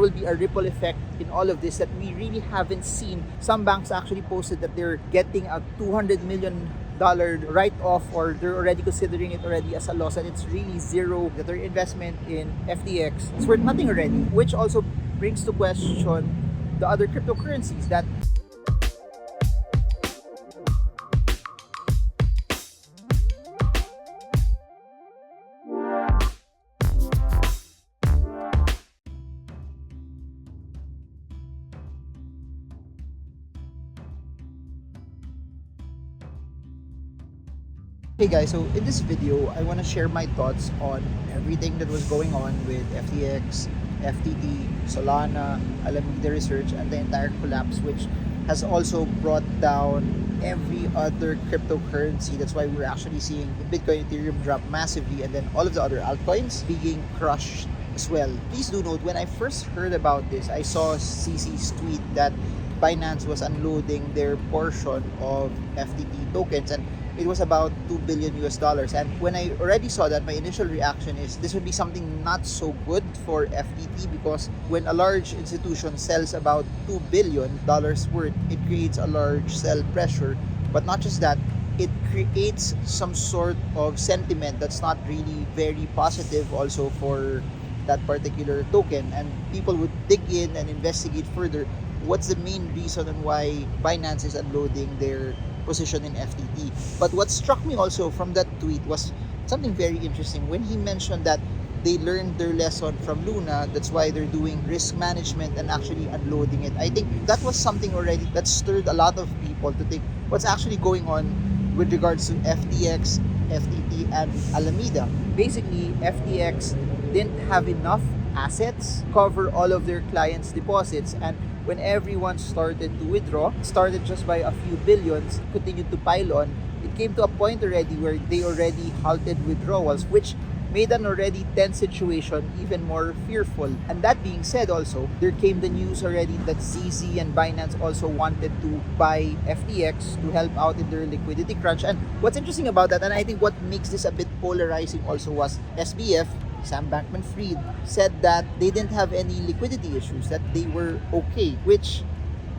will be a ripple effect in all of this that we really haven't seen. Some banks actually posted that they're getting a $200 million write-off, or they're already considering it already as a loss, and it's really zero. That their investment in FTX is worth nothing already, which also brings to question the other cryptocurrencies that Hey guys, so in this video, I want to share my thoughts on everything that was going on with FTX, FTT, Solana, Alameda Research, and the entire collapse, which has also brought down every other cryptocurrency. That's why we're actually seeing Bitcoin, Ethereum drop massively, and then all of the other altcoins being crushed as well. Please do note, when I first heard about this, I saw CC's tweet that Binance was unloading their portion of FTT tokens, and it was about $2 billion US. And when I already saw that, my initial reaction is this would be something not so good for FTT, because when a large institution sells about $2 billion worth, it creates a large sell pressure. But not just that, it creates some sort of sentiment that's not really very positive also for that particular token, and people would dig in and investigate further what's the main reason on why Binance is unloading their position in FTT. But what struck me also from that tweet was something very interesting when he mentioned that they learned their lesson from Luna. That's why they're doing risk management and actually unloading it. I think that was something already that stirred a lot of people to think what's actually going on with regards to FTX, FTT, and Alameda. Basically, FTX didn't have enough assets to cover all of their clients' deposits, and when everyone started to withdraw, started just by a few billions, continued to pile on, it came to a point already where they already halted withdrawals, which made an already tense situation even more fearful. And that being said also, there came the news already that CZ and Binance also wanted to buy FTX to help out in their liquidity crunch. And what's interesting about that, and I think what makes this a bit polarizing also, was SBF, Sam Bankman-Fried, said that they didn't have any liquidity issues, that they were okay, which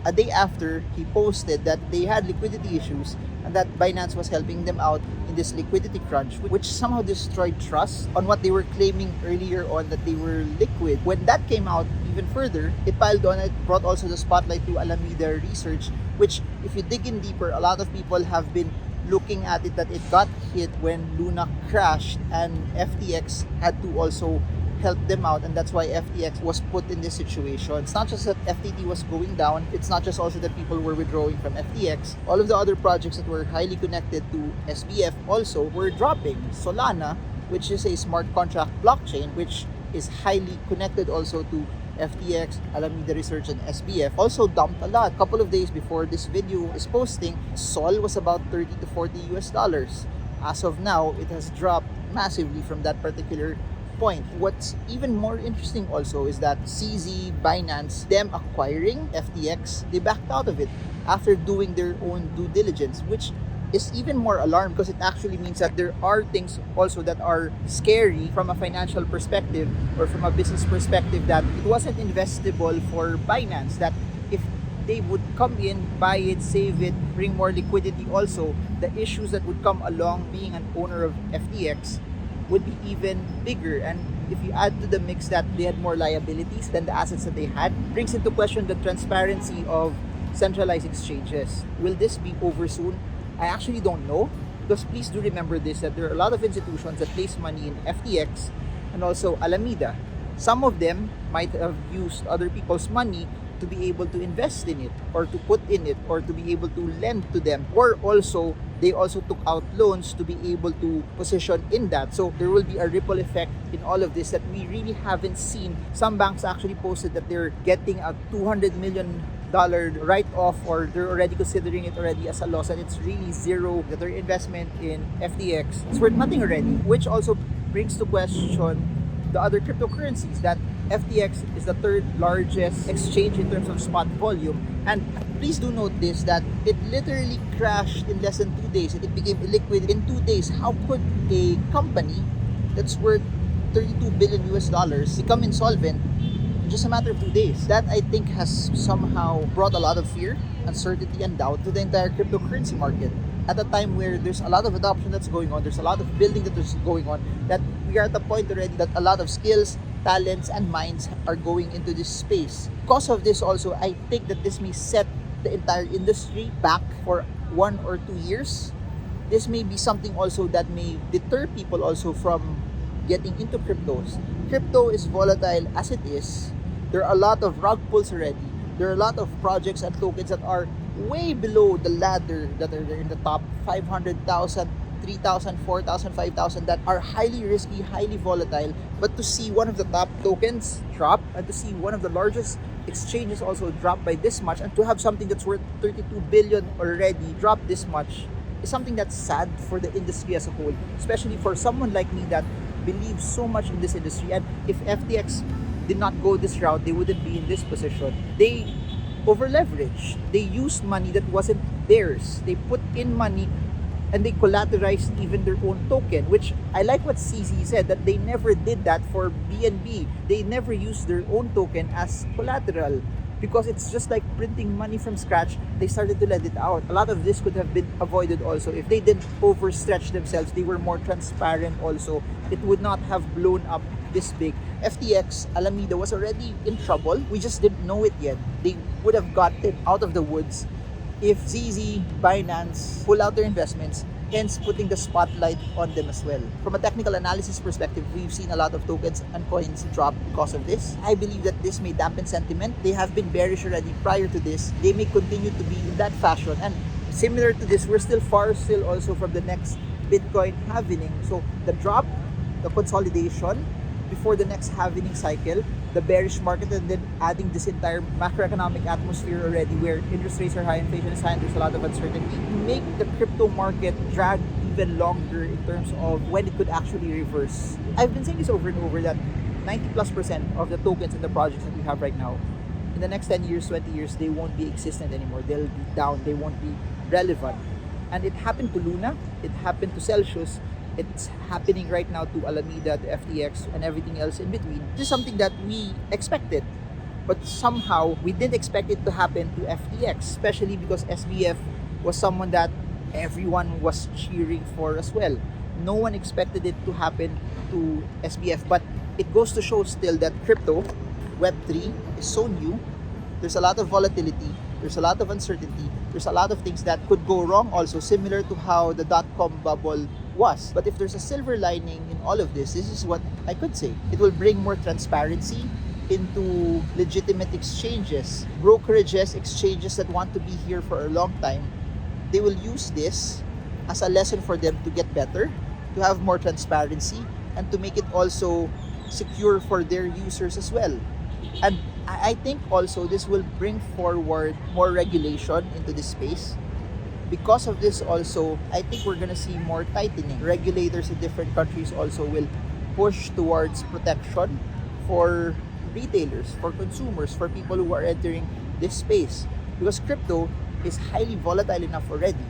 a day after he posted that they had liquidity issues and that Binance was helping them out in this liquidity crunch, which somehow destroyed trust on what they were claiming earlier on, that they were liquid. When that came out even further, it piled on, it brought also the spotlight to Alameda Research, which if you dig in deeper, a lot of people have been looking at it that it got hit when Luna crashed, and FTX had to also help them out, and that's why FTX was put in this situation. It's not just that FTT was going down, it's not just also that people were withdrawing from FTX. All of the other projects that were highly connected to SBF also were dropping. Solana, which is a smart contract blockchain, which is highly connected also to FTX, Alameda Research, and SBF, also dumped a lot. A couple of days before this video is posting, Sol was about 30 to 40 US dollars. As of now, it has dropped massively from that particular point. What's even more interesting also is that CZ, Binance, them acquiring FTX, they backed out of it after doing their own due diligence, which is even more alarming because it actually means that there are things also that are scary from a financial perspective or from a business perspective, that it wasn't investable for Binance, that if they would come in, buy it, save it, bring more liquidity also, the issues that would come along being an owner of FTX would be even bigger. And if you add to the mix that they had more liabilities than the assets that they had, brings into question the transparency of centralized exchanges. Will this be over soon? I actually don't know, because please do remember this, that there are a lot of institutions that place money in FTX and also Alameda. Some of them might have used other people's money to be able to invest in it, or to put in it, or to be able to lend to them, or also they also took out loans to be able to position in that. So there will be a ripple effect in all of this that we really haven't seen. Some banks actually posted that they're getting a $200 million write-off, or they're already considering it already as a loss, and it's really zero. That their investment in FTX is worth nothing already, which also brings to question the other cryptocurrencies, that FTX is the third largest exchange in terms of spot volume. And please do note this, that it literally crashed in less than 2 days. It became illiquid in 2 days. How could a company that's worth 32 billion US dollars become insolvent just a matter of 2 days. That, I think, has somehow brought a lot of fear, uncertainty, and doubt to the entire cryptocurrency market. At a time where there's a lot of adoption that's going on, there's a lot of building that is going on, that we are at the point already that a lot of skills, talents, and minds are going into this space. Because of this also, I think that this may set the entire industry back for 1 or 2 years. This may be something also that may deter people also from getting into cryptos. Crypto is volatile as it is. There are a lot of rug pulls already. There are a lot of projects and tokens that are way below the ladder, that are in the top 500,000, 3,000, 4,000, 5,000, that are highly risky, highly volatile. But to see one of the top tokens drop, and to see one of the largest exchanges also drop by this much, and to have something that's worth 32 billion already drop this much, is something that's sad for the industry as a whole, especially for someone like me that believes so much in this industry. And if FTX did not go this route, they wouldn't be in this position. They over leveraged. They used money that wasn't theirs. They put in money and they collateralized even their own token, which I like what CZ said, that they never did that for BNB. They never used their own token as collateral, because it's just like printing money from scratch. They started to let it out. A lot of this could have been avoided also if they didn't overstretch themselves. They were more transparent also. It would not have blown up this big. FTX, Alameda was already in trouble. We just didn't know it yet. They would have gotten out of the woods if ZZ, Binance pull out their investments, hence putting the spotlight on them as well. From a technical analysis perspective, we've seen a lot of tokens and coins drop because of this. I believe that this may dampen sentiment. They have been bearish already prior to this. They may continue to be in that fashion. And similar to this, we're still far also from the next Bitcoin halving. So the drop, the consolidation before the next halving cycle, the bearish market, and then adding this entire macroeconomic atmosphere already where interest rates are high, inflation is high, and there's a lot of uncertainty, make the crypto market drag even longer in terms of when it could actually reverse. I've been saying this over and over that 90+% of the tokens and the projects that we have right now, in the next 10 years, 20 years, they won't be existent anymore. They'll be down. They won't be relevant. And it happened to Luna. It happened to Celsius. It's happening right now to Alameda, to FTX, and everything else in between. This is something that we expected, but somehow we didn't expect it to happen to FTX, especially because SBF was someone that everyone was cheering for as well. No one expected it to happen to SBF, but it goes to show still that crypto, Web3, is so new. There's a lot of volatility. There's a lot of uncertainty. There's a lot of things that could go wrong also, similar to how the dot-com bubble was. But if there's a silver lining in all of this is what I could say. It will bring more transparency into legitimate exchanges, brokerages, exchanges that want to be here for a long time. They will use this as a lesson for them to get better, to have more transparency, and to make it also secure for their users as well. And I think also this will bring forward more regulation into this space. Because of this also, I think we're gonna see more tightening. Regulators in different countries also will push towards protection for retailers, for consumers, for people who are entering this space. Because crypto is highly volatile enough already.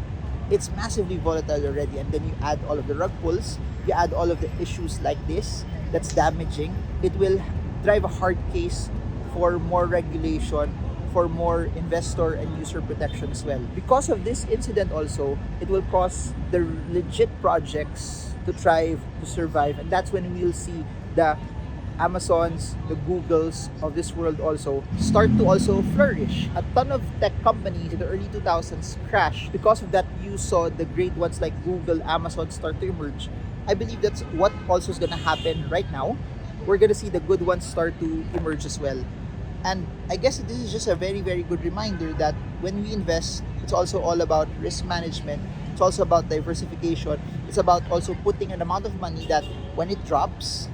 It's massively volatile already, and then you add all of the rug pulls, you add all of the issues like this that's damaging. It will drive a hard case for more regulation, for more investor and user protection as well. Because of this incident also, it will cause the legit projects to thrive, to survive, and that's when we'll see the Amazons, the Googles of this world also start to also flourish. A ton of tech companies in the early 2000s crashed. Because of that, you saw the great ones like Google, Amazon start to emerge. I believe that's what also is gonna happen right now. We're gonna see the good ones start to emerge as well. And I guess this is just a very, very good reminder that when we invest, it's also all about risk management. It's also about diversification. It's about also putting an amount of money that when it drops,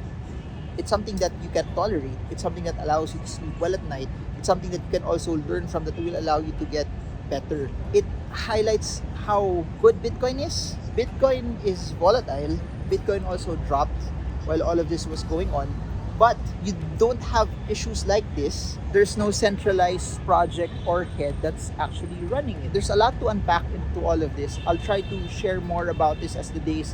it's something that you can tolerate. It's something that allows you to sleep well at night. It's something that you can also learn from, that will allow you to get better. It highlights how good Bitcoin is. Bitcoin is volatile. Bitcoin also dropped while all of this was going on. But you don't have issues like this. There's no centralized project or head that's actually running it. There's a lot to unpack into all of this. I'll try to share more about this as the days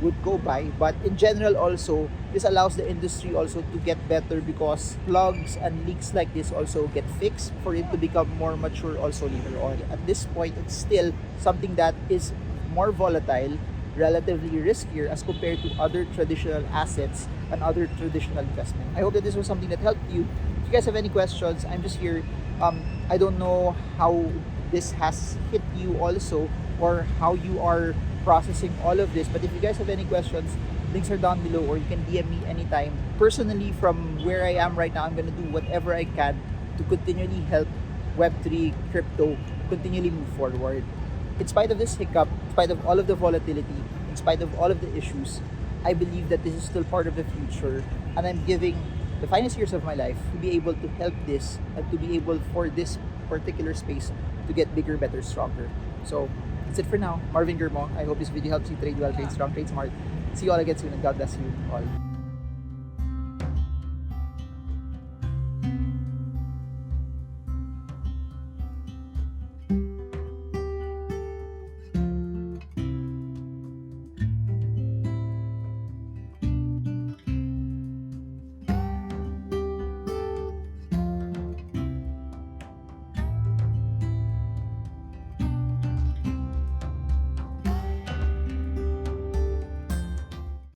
would go by. But in general also, this allows the industry also to get better because plugs and leaks like this also get fixed for it to become more mature also later on. At this point, it's still something that is more volatile, relatively riskier as compared to other traditional assets and other traditional investment. I hope that this was something that helped you. If you guys have any questions, I'm just here. I don't know how this has hit you also, or how you are processing all of this, but if you guys have any questions, links are down below, or you can DM me anytime. Personally, from where I am right now, I'm gonna do whatever I can to continually help Web3 crypto continually move forward. In spite of this hiccup, in spite of all of the volatility, in spite of all of the issues, I believe that this is still part of the future, and I'm giving the finest years of my life to be able to help this and to be able for this particular space to get bigger, better, stronger. So that's it for now. Marvingermo. I hope this video helps you trade well, trade strong, trade smart. See you all again soon, and God bless you all.